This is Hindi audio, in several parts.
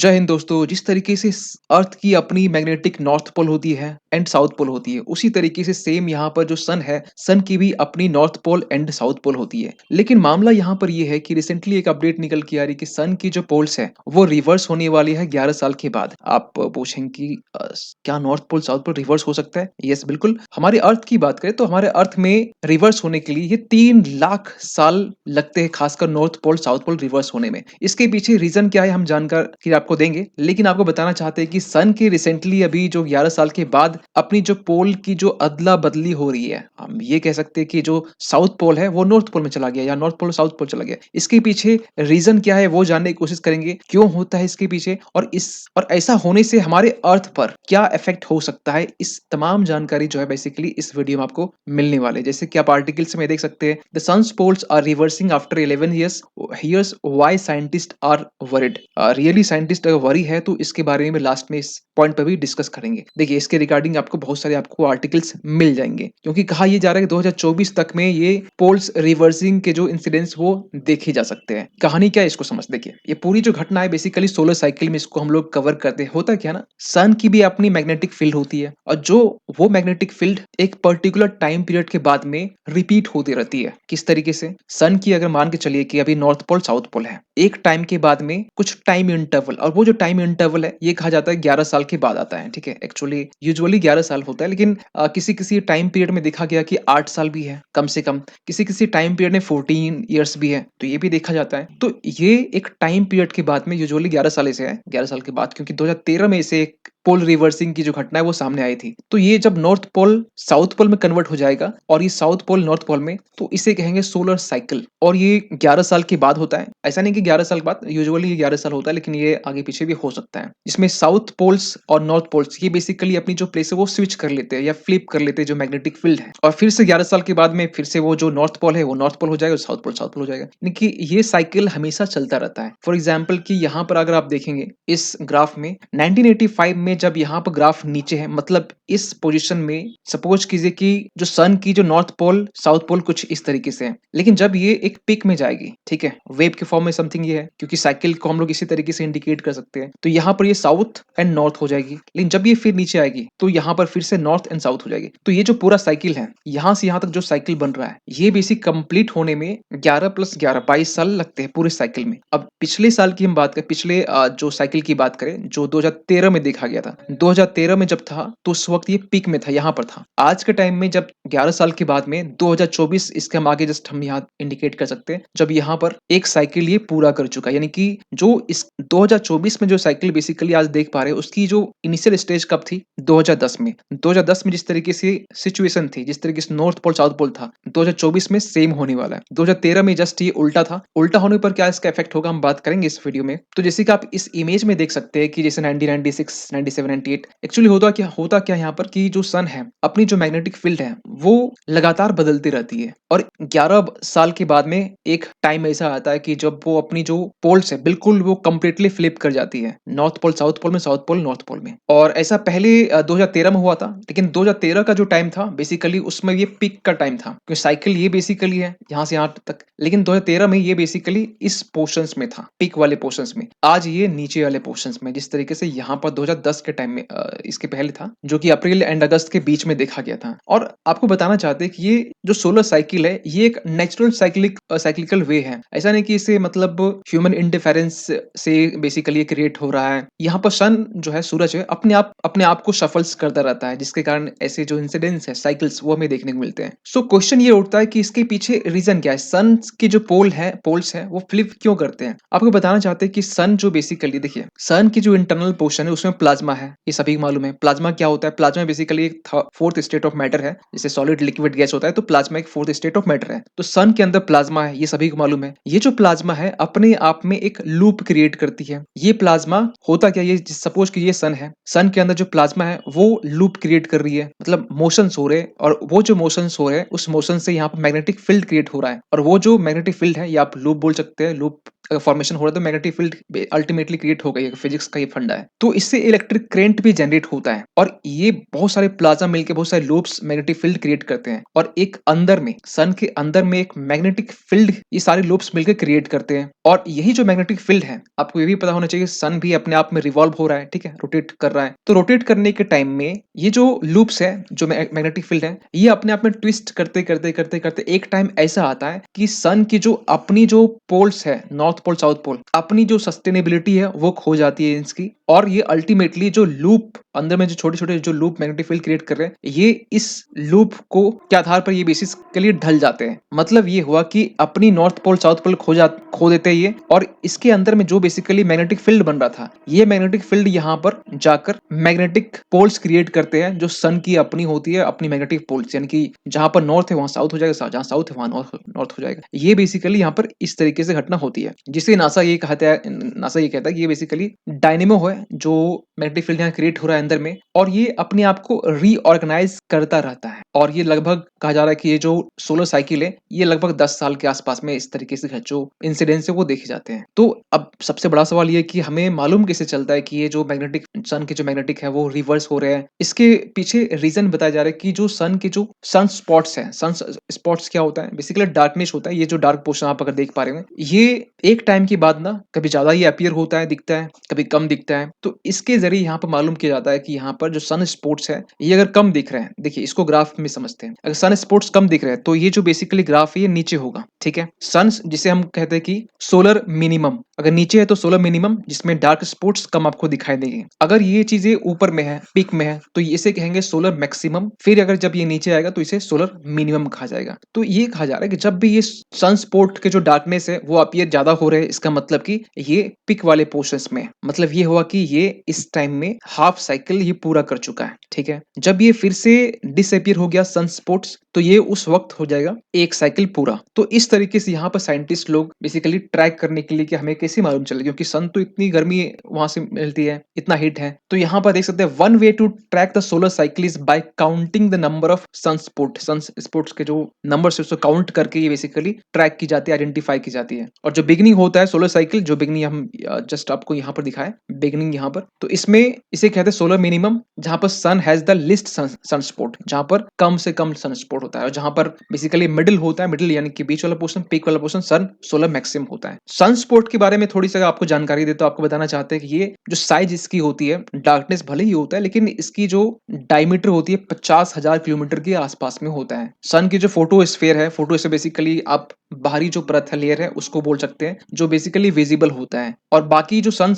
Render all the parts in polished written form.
जय हिंद दोस्तों। जिस तरीके से अर्थ की अपनी मैग्नेटिक नॉर्थ पोल होती है एंड साउथ पोल होती है, उसी तरीके से सेम यहाँ पर जो सन है, सन की भी अपनी north pole and south pole होती है। लेकिन मामला यहाँ पर ये है कि रिसेंटली एक अपडेट निकल के आ रही है कि सन की जो पोल्स है वो रिवर्स होने वाली है 11 साल के बाद। आप पूछेंगे कि क्या north pole south pole reverse हो सकता है? यस, बिल्कुल। हमारे अर्थ की बात करें तो हमारे अर्थ में रिवर्स होने के लिए ये 3 लाख साल लगते हैं, खासकर north pole south pole reverse होने में। इसके पीछे रीजन क्या है हम जानकर कि आपको देंगे, लेकिन आपको बताना चाहते हैं कि सन की रिसेंटली अभी जो 11 साल के बाद अपनी जो पोल की जो अदला बदली हो रही है, हम ये कह सकते हैं कि जो साउथ पोल है वो नॉर्थ पोल में चला गया या नॉर्थ पोल साउथ पोल चला गया। इसके पीछे रीजन क्या है वो जानने की कोशिश करेंगे, क्यों होता है इसके पीछे, और ऐसा होने से हमारे अर्थ पर क्या इफेक्ट हो सकता है। इस तमाम जानकारी जो है बेसिकली इस वीडियो में आपको मिलने वाले। जैसे कि आप आर्टिकल्स में देख सकते हैं, the sun's poles are reversing after 11 years why scientists are worried. Really scientist अगर वरी है तो इसके बारे में लास्ट में इस पॉइंट पर भी डिस्कस करेंगे। देखिए, इसके रिगार्डिंग आपको बहुत सारे आपको आर्टिकल्स मिल जाएंगे, क्योंकि कहा यह जा रहा है कि 2024 तक में ये पोल्स रिवर्सिंग के जो इंसिडेंट्स वो देखे जा सकते हैं। कहानी क्या है इसको समझ। देखिए, ये पूरी जो घटना है बेसिकली सोलर साइकिल में इसको हम लोग कवर करते हैं। होता क्या ना, सन की भी अपनी मैग्नेटिक फील्ड होती है, और जो वो मैग्नेटिक फील्ड एक पर्टिकुलर टाइम पीरियड के बाद में रिपीट होती रहती है। किस तरीके से? सन की अगर मान के चलिए कि अभी नॉर्थ पोल साउथ पोल है, एक टाइम के बाद में कुछ टाइम इंटरवल, और वो जो टाइम इंटरवल है ये कहा जाता है 11 साल के बाद आता है। ठीक है, एक्चुअली यूजुअली 11 साल होता है, लेकिन किसी किसी टाइम पीरियड में देखा गया कि 8 साल भी है कम से कम, किसी किसी टाइम पीरियड में 14 ईयर्स भी है, तो ये भी देखा जाता है। तो ये एक टाइम पीरियड के बाद में यूजुअली 11 साल से है, 11 साल के बाद, क्योंकि 2013 में इसे एक पोल रिवर्सिंग की जो घटना है वो सामने आई थी। तो ये जब नॉर्थ पोल साउथ पोल में कन्वर्ट हो जाएगा और ये साउथ पोल नॉर्थ पोल में, तो इसे कहेंगे सोलर साइकिल, और ये 11 साल के बाद होता है। ऐसा नहीं कि 11 साल के बाद, यूजुअली ये 11 साल होता है, लेकिन ये आगे पीछे भी हो सकता है। जिसमें साउथ पोल्स और नॉर्थ पोल्स ये बेसिकली अपनी जो प्लेस है वो स्विच कर लेते हैं या फ्लिप कर लेते हैं जो मैग्नेटिक फील्ड है, और फिर से 11 साल के बाद में फिर से वो जो नॉर्थ पोल है वो नॉर्थ पोल हो जाएगा, साउथ पोल साउथ पोल हो जाएगा। यानी कि ये साइकिल हमेशा चलता रहता है। फॉर एग्जाम्पल कि यहाँ पर अगर आप देखेंगे इस ग्राफ में 1985 में जब यहाँ पर ग्राफ नीचे है, मतलब इस पोजीशन में सपोज कीजिए कि जो सन की जो नॉर्थ पोल साउथ पोल कुछ इस तरीके से है, लेकिन जब ये एक पीक में जाएगी, ठीक है, वेव के फॉर्म में समथिंग ये है, क्योंकि साइकिल को हम लोग इसी तरीके से इंडिकेट कर सकते हैं, तो यहाँ पर ये साउथ एंड नॉर्थ हो जाएगी, लेकिन जब ये फिर नीचे आएगी तो यहाँ पर फिर से नॉर्थ एंड साउथ हो जाएगी। तो ये जो पूरा साइकिल है, यहाँ से यहाँ तक जो साइकिल बन रहा है, ये बेसिक कंप्लीट होने में 11 + 11 22 साल लगते हैं पूरे साइकिल में। अब पिछले साल की हम बात करें, पिछले जो साइकिल की बात करें जो 2013 में देखा गया था, 2013 में जब था तो उस वक्त ये पीक में था, यहाँ पर था। आज के टाइम में जब 11 साल के बाद में 2024, इसके हम आगे जस्ट हम यहाँ इंडिकेट कर सकते हैं, जब यहाँ पर एक साइकिल ये पूरा कर चुका है। यानी कि जो इस 2024 में जो साइकिल बेसिकली आज देख पा रहे हैं, उसकी जो इनिशियल स्टेज कब थी? 2010 में। 2010 में जिस तरीके से सिचुएशन थी, जिस तरीके से नॉर्थ पोल साउथ पोल था, 2024 में सेम होने वाला है। 2013 में जस्ट ये उल्टा था। उल्टा होने पर क्या इसका इफेक्ट होगा हम बात करेंगे इस वीडियो में। तो जैसे कि आप इस इमेज में देख सकते हैं कि जैसे 1996, 97, 98 एक्चुअली होता क्या यहाँ पर कि जो सन है अपनी जो मैग्नेटिक फील्ड है वो लगातार बदलती रहती है, और 11 साल के बाद में एक टाइम ऐसा आता है कि जब वो अपनी जो पोल्स है बिल्कुल वो कंप्लीटली फ्लिप कर जाती है, नॉर्थ पोल साउथ पोल में, साउथ पोल नॉर्थ पोल में। और ऐसा पहले 2013 में हुआ था, लेकिन 2013 का जो टाइम था बेसिकली उसमें ये पीक का टाइम था, क्योंकि साइकिल ये बेसिकली है यहाँ से यहाँ तक, लेकिन 2013 में ये बेसिकली इस पोर्शंस में था, पीक वाले पोर्शंस में। आज ये नीचे वाले पोर्शंस में, जिस तरीके से यहाँ पर 2010 के टाइम में इसके पहले था, जो कि अप्रैल एंड अगस्त के बीच में देखा गया था। और आपको बताना चाहते हैं कि ये जो सोलर साइकिल है ये एक नेचुरल साइक्लिकल वे है। ऐसा नहीं कि इसे मतलब ह्यूमन इंटरफेरेंस से बेसिकली क्रिएट हो रहा है। यहाँ पर सन जो है, सूरज है, अपने आप को शफल्स करता रहता है, जिसके कारण ऐसे जो इंसिडेंट्स है, साइकिल्स, वो हमें देखने को मिलते हैं। सो क्वेश्चन ये उठता है कि इसके पीछे रीजन क्या है? सन के जो पोल्स है वो फ्लिप क्यों करते हैं? आपको बताना चाहते हैं कि सन जो बेसिकली, देखिए, सन की जो इंटरनल पोर्शन है उसमें प्लाज्मा है, ये सभी को मालूम है। प्लाज्मा क्या होता है? प्लाज्मा बेसिकली एक फोर्थ स्टेट ऑफ मैटर है, जैसे सॉलिड लिक्विड गैस होता है, तो प्लाज्मा एक फोर्थ स्टेट ऑफ मैटर है। तो सन के अंदर प्लाज्मा है, ये सभी को मालूम है। ये जो प्लाज्मा है अपने आप में एक लूप क्रिएट करती है। ये प्लाज्मा होता क्या, ये सपोज कि ये सन है, सन के अंदर जो प्लाज्मा है वो लूप क्रिएट कर रही है, मतलब मोशंस हो रहे हैं, और वो जो मोशंस हो रहे हैं उस मोशन से यहाँ पर मैग्नेटिक फील्ड क्रिएट हो रहा है, और वो जो मैग्नेटिक फील्ड है, या आप लूप बोल सकते हैं, लूप फॉर्मेशन हो रहा है, तो मैग्नेटिक फील्ड अल्टीमेटली क्रिएट हो गई है। फिजिक्स का ये फंडा है। तो इससे करंट भी जनरेट होता है और ये बहुत सारे प्लाज्मा मिलके बहुत सारे लूप्स मैग्नेटिक फील्ड क्रिएट करते हैं और एक अंदर में सन के अंदर में एक मैग्नेटिक फील्ड ये सारे लूप्स मिलकर क्रिएट करते हैं और यही जो मैग्नेटिक फील्ड है आपको ये भी पता होना चाहिए सन भी अपने आप में रिवॉल्व हो रहा है, ठीक है, रोटेट कर रहा है। तो रोटेट करने के टाइम में ये जो लूप्स है जो मैग्नेटिक फील्ड है ये अपने आप में ट्विस्ट करते करते करते करते एक टाइम ऐसा आता है कि सन की जो अपनी जो पोल्स है नॉर्थ पोल साउथ पोल अपनी जो सस्टेनेबिलिटी है वो खो जाती है इसकी और ये अल्टीमेटली जो लूप अंदर में जो छोटे छोटे जो लूप मैग्नेटिक फील्ड क्रिएट कर रहे हैं ये इस लूप को के आधार पर ये बेसिस के लिए ढल जाते हैं। मतलब ये हुआ कि अपनी नॉर्थ पोल साउथ पोल खो देते हैं ये और इसके अंदर में जो बेसिकली मैग्नेटिक फील्ड बन रहा था ये मैग्नेटिक फील्ड यहाँ पर जाकर मैग्नेटिक पोल्स क्रिएट करते हैं जो सन की अपनी होती है अपनी मैग्नेटिक पोल्स, यानी कि जहां पर नॉर्थ है वहां साउथ हो जाएगा, जहां साउथ है वहां नॉर्थ हो जाएगा। ये बेसिकली यहाँ पर इस तरीके से घटना होती है जिसे नासा ये कहता है कि ये बेसिकली डायनेमो है जो मैग्नेटिक फील्ड यहाँ क्रिएट हो रहा है अंदर में और ये अपने आप को रीऑर्गेनाइज करता रहता है और ये लगभग कहा जा रहा है कि ये जो सोलर साइकिल है ये लगभग 10 साल के आसपास में इस तरीके से जो इंसिडेंट्स है वो देखे जाते हैं। तो अब सबसे बड़ा सवाल ये कि हमें मालूम कैसे चलता है कि ये जो मैग्नेटिक सन के जो मैग्नेटिक है वो रिवर्स हो रहे हैं। इसके पीछे रीजन बताया जा रहा है कि जो सन के जो सन स्पॉट्स हैं, सन स्पॉट्स क्या होता है बेसिकली डार्कनेस होता है। ये जो डार्क पोर्शन आप अगर देख पा रहे हो ये एक टाइम के बाद ना कभी ज्यादा ही अपीयर होता है, दिखता है, कभी कम दिखता है। तो इसके जरिए यहाँ पर मालूम किया जाता है कि यहाँ पर जो सन स्पॉट्स है ये अगर कम दिख रहे हैं, देखिए इसको ग्राफ में समझते हैं, अगर सन स्पॉट्स कम दिख रहे हैं तो ये जो बेसिकली ग्राफ है ये नीचे होगा, ठीक है। सन जिसे हम कहते हैं कि सोलर मिनिमम अगर नीचे है तो सोलर मिनिमम जिसमें डार्क स्पॉट्स कम आपको दिखाई देंगे। अगर ये चीजें ऊपर में है, पीक में है, तो इसे कहेंगे सोलर मैक्सिमम। फिर अगर जब ये नीचे आएगा तो इसे सोलर मिनिमम कहा जाएगा। तो ये कहा जा रहा है कि जब भी ये सन स्पॉट के जो डार्कनेस है वो अपीयर ज्यादा हो रहे हैं, इसका मतलब कि ये पिक वाले पोर्शंस में, मतलब ये हुआ कि ये इस टाइम में हाफ साइकिल ये पूरा कर चुका है, ठीक है। जब ये फिर से डिसअपीयर हो गया सन स्पॉट्स तो ये उस वक्त हो जाएगा एक साइकिल पूरा। तो इस तरीके से यहाँ पर साइंटिस्ट लोग बेसिकली ट्रैक करने के लिए कि हमें कैसे मालूम चले, क्योंकि सन तो इतनी गर्मी वहां से मिलती है, इतना हीट है। तो यहाँ पर देख सकते हैं one way to track the solar cycle is by counting the number of sun spots के जो नंबर से उसको काउंट करके ये बेसिकली ट्रैक की जाती है, आइडेंटिफाई की जाती है। और जो बिगनिंग होता है सोलर साइकिल, जो बिगनिंग हम जस्ट आपको यहाँ पर दिखाए बिगनिंग यहाँ पर, तो इसमें इसे कहते हैं सोलर मिनिमम, जहां पर sun has the least sunspot, जहां पर कम से कम सन स्पॉट होता है, और जहां पर बेसिकली मिडिल होता है, मिडिल यानी कि बीच वाला पोर्शन, पीक वाला पोर्शन सन सोलर मैक्सिमम होता है। सन स्पॉट के बारे में थोड़ी सी आपको जानकारी दे तो आपको बताना चाहते हैं कि ये जो साइज इसकी होती है, डार्कनेस भले ही होता है लेकिन इसकी जो डायमीटर होती है 50,000 किलोमीटर के आसपास में होता है। सन की जो फोटोस्फीयर है, फोटोस्फीयर बेसिकली आप बाहरी जो परत है, लेयर है, उसको बोल सकते हैं, जो बेसिकली विजिबल होता है। और बाकी जो सन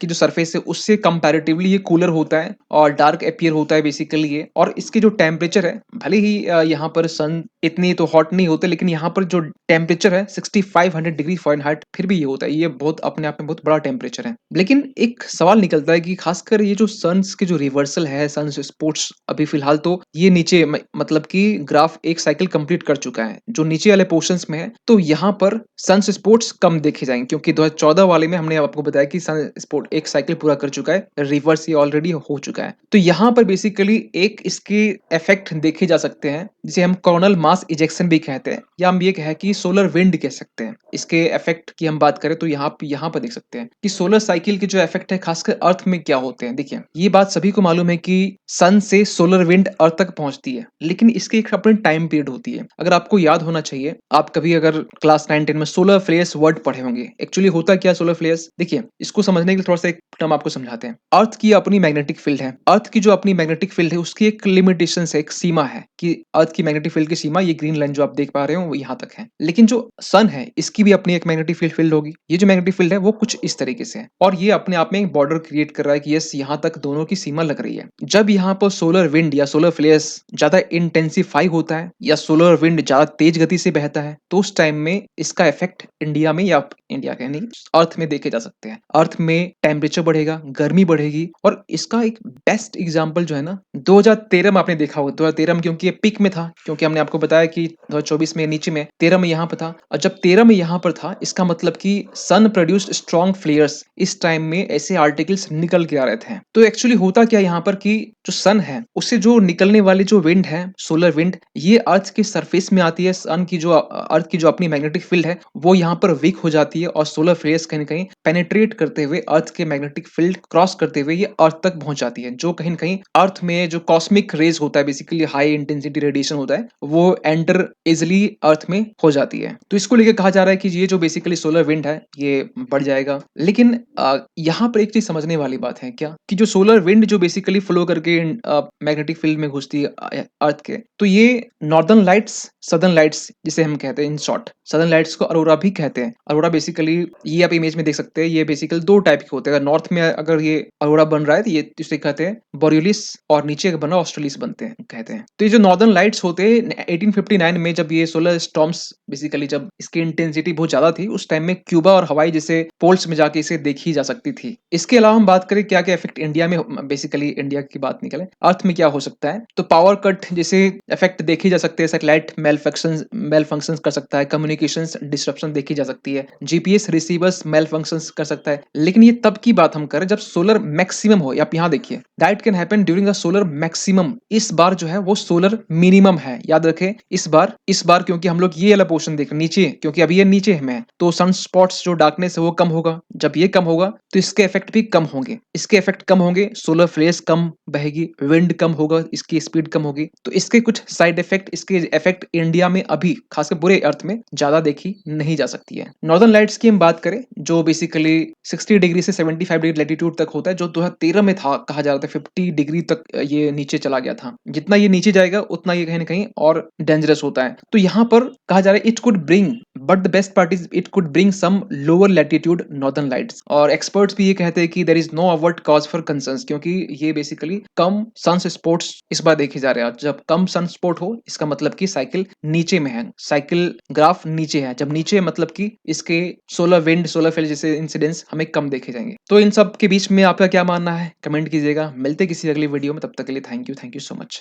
की जो सरफेस है उससे कंपैरेटिवली ये कूलर होता है और डार्क अपीयर होता है बेसिकली ये। और इसके जो टेम्परेचर है, भले ही यहाँ पर सन इतनी तो हॉट नहीं होते लेकिन यहाँ पर जो टेम्परेचर है 6500 डिग्री फ़ारेनहाइट फिर भी ये होता है। ये बहुत अपने आप में बहुत बड़ा टेम्परेचर है। लेकिन एक सवाल निकलता है कि खासकर ये जो सन्स के जो रिवर्सल है, सन स्पोर्ट्स अभी फिलहाल तो ये नीचे मतलब कि ग्राफ एक साइकिल कंप्लीट कर चुका है, जो नीचे वाले पोर्शंस में है, तो यहाँ पर सन स्पोर्ट्स कम देखे जाएंगे क्योंकि 2014 वाले में हमने आपको बताया कि सन स्पोर्ट एक साइकिल पूरा कर चुका है, रिवर्स ये ऑलरेडी हो चुका है। तो यहाँ पर बेसिकली एक इसके इफेक्ट देखे जा सकते हैं जिसे हम कोरोनल मास इजेक्शन भी कहते हैं, या हम ये कहें कि सोलर विंड कह सकते हैं। इसके इफेक्ट की हम बात करें तो यहाँ पर देख सकते हैं कि सोलर साइकिल के जो इफेक्ट है खासकर अर्थ में क्या होते हैं। देखिए ये बात सभी को मालूम है कि सन से सोलर विंड अर्थ तक पहुंचती है, लेकिन इसकी एक अपनी टाइम पीरियड होती है। अगर आपको याद होना चाहिए, आप कभी अगर क्लास 9-10 में सोलर फ्लेयर्स वर्ड पढ़े होंगे। एक्चुअली होता क्या सोलर फ्लेयर्स, देखिए इसको समझने के लिए थोड़ा सा एक टर्म आपको समझाते हैं। अर्थ की अपनी मैग्नेटिक फील्ड है, अर्थ की जो अपनी मैग्नेटिक फील्ड है उसकी एक लिमिटेशन है, एक सीमा है कि अर्थ की मैग्नेटिक फील्ड की सीमा ये ग्रीन लाइन जो आप देख पा रहे हो वो यहाँ तक है। लेकिन जो सन है इसकी भी अपनी एक मैग्नेटिक फील्ड होगी। ये जो मैग्नेटिक फील्ड है वो कुछ इस तरीके से है और ये अपने आप में एक बॉर्डर क्रिएट कर रहा है कि यस यहाँ तक दोनों की सीमा लग रही है। जब यहाँ पर सोलर विंड या सोलर फ्लेयर्स ज्यादा इंटेंसिफाई होता है या सोलर विंड ज्यादा तेज गति से बहता है तो उस टाइम में इसका इफेक्ट इंडिया में या इंडिया के नहीं अर्थ में देखे जा सकते हैं। अर्थ में टेम्परेचर बढ़ेगा, गर्मी बढ़ेगी। और इसका एक बेस्ट एग्जांपल जो है ना 2013 में आपने देखा होगा। 2013 में क्योंकि ये पिक में था, क्योंकि हमने आपको बताया कि 2024 में नीचे में, 13 में यहाँ पर था। और जब 13 में यहाँ पर था इसका मतलब कि सन प्रोड्यूस्ड स्ट्रॉन्ग फ्लेयर्स, इस टाइम में ऐसे आर्टिकल्स निकल के आ रहे थे। तो एक्चुअली होता क्या यहाँ पर कि जो सन है उससे जो निकलने वाली जो विंड है, सोलर विंड, ये अर्थ के सरफेस में आती है। सन की जो अर्थ की जो अपनी मैग्नेटिक फील्ड है वो यहाँ पर वीक हो जाती है और सोलर फ्लेयर्स कहीं ना कहीं पेनिट्रेट करते हुए अर्थ के मैग्नेटिक फील्ड क्रॉस करते करते हुए ये अर्थ तक पहुँच जाती है, जो कहीं न कहीं अर्थ में जो कॉस्मिक रेज़ होता है, बेसिकली हाई इंटेंसिटी रेडिएशन होता है, वो एंटर ईज़िली अर्थ में हो जाती है। तो इसको लेके कहा जा रहा है कि ये जो बेसिकली सोलर विंड है, ये बढ़ जाएगा। लेकिन यहाँ पर एक चीज़ समझने वाली बात है क्या, कि जो सोलर विंड जो बेसिकली फ्लो करके मैग्नेटिक फील्ड में घुसती है अर्थ के, तो ये नॉर्दर्न लाइट्स, सदर्न लाइट्स जिसे हम कहते हैं इन शॉर्ट, सदर्न लाइट्स को अरोरा भी कहते हैं। अरोरा बेसिकली ये आप इमेज में देख सकते हैं, ये बेसिकली 2 टाइप के होते हैं। अगर नॉर्थ में अगर ये अरोरा बन रहा है, तो ये इसे कहते हैं बोरियोलिस, और नीचे अगर बन रहा है ऑस्ट्रेलिस बनते हैं कहते हैं। तो ये जो नॉर्दर्न लाइट्स होते हैं 1859 में, जब ये सोलर स्टॉर्म्स बेसिकली जब इसकी इंटेंसिटी बहुत ज़्यादा थी, उस टाइम में क्यूबा और हवाई जैसे पोल्स में जाके इसे देखी जा सकती थी। इसके अलावा हम बात करें क्या-क्या इफेक्ट इंडिया में बेसिकली इंडिया की बात निकले, अर्थ में क्या हो सकता है? तो पावर कट जैसे इफेक्ट देखे जा सकते हैं, सैटेलाइट मेल फंक्शंस कर सकता है, कम्युनिकेशंस डिस्ट्रप्शन देखी जा सकती है, जीपीएस रिसीवर्स मेल फंक्शंस कर सकता है। लेकिन ये तब की बात हम करें जब सोलर मैक्सिमम हो। आप यहाँ देखिए, that can happen during a solar maximum. इस बार जो है वो सोलर मिनिमम है, याद रखें। इस बार क्योंकि हम लोग ये वाला पोर्शन देख रहे हैं नीचे, क्योंकि अभी ये नीचे में है, तो सन स्पॉट्स जो डार्कनेस है वो कम होगा। जब ये कम होगा तो इसके इफेक्ट भी कम होंगे। इसके इफेक्ट कम होंगे, सोलर फ्लेयर्स कम बहेगी, विंड कम होगा, इसकी स्पीड कम होगी। तो इसके कुछ साइड इफेक्ट, इसके इफेक्ट इंडिया में अभी खासकर पूरे अर्थ में ज्यादा देखी नहीं जा सकती है। नॉर्दर्न लाइट्स की हम बात करें, जो बेसिकली 60 डिग्री से 75 डिग्री लैटिट्यूड तक होता है, जो 2013 में था, कहा जा रहा था 50 डिग्री तक ये नीचे चला गया था। जितना ये नीचे जाएगा उतना ये कहीं ना कहीं और डेंजरस होता है। तो यहाँ पर कहा जा रहा है it could bring, but the best part is it could bring some lower latitude northern lights. और एक्सपर्ट्स भी ये कहते हैं कि there is no overt cause for concerns, क्योंकि ये बेसिकली कम सन स्पॉट्स इस बार देखे जा रहे हैं। जब कम सन स्पॉट हो, इसका मतलब कि साइकिल नीचे में है, साइकिल ग्राफ नीचे है। जब नीचे है मतलब कि इसके सोलर विंड, सोलर फेल जैसे इंसिडेंट्स हमें कम देखे जाएंगे। तो इन सब के बीच में आपका क्या मानना है, कमेंट कीजिएगा। मिलते किसी अगली वीडियो में, तब तक के लिए थैंक यू सो मच।